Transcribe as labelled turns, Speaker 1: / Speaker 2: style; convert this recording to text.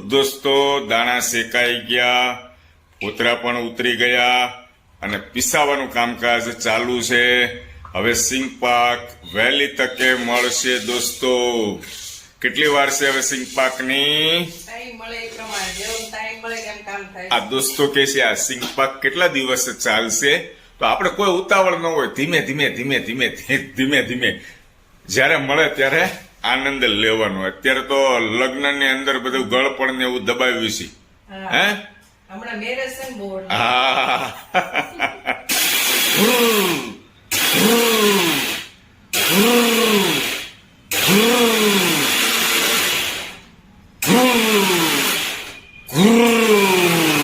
Speaker 1: દોસ્તો, દાણા શેકાઈ ગયા, કોતરા પણ ઉતરી ગયા અને પીસાવાનું કામકાજ ચાલુ છે. હવે સિંગ પાક વહેલી તકે મળશે. દોસ્તો, કેટલી વાર છે હવે સિંગ પાકની? આ દોસ્તો કે છે આ સિંગ પાક કેટલા દિવસ ચાલશે? તો આપણે કોઈ ઉતાવળ ન હોય, ધીમે ધીમે ધીમે ધીમે ધીમે ધીમે જયારે મળે ત્યારે આનંદ લેવાનો. અત્યારે તો લગ્ન ની અંદર બધું ગળપણ ને એવું દબાવ્યું છે. હે? હા,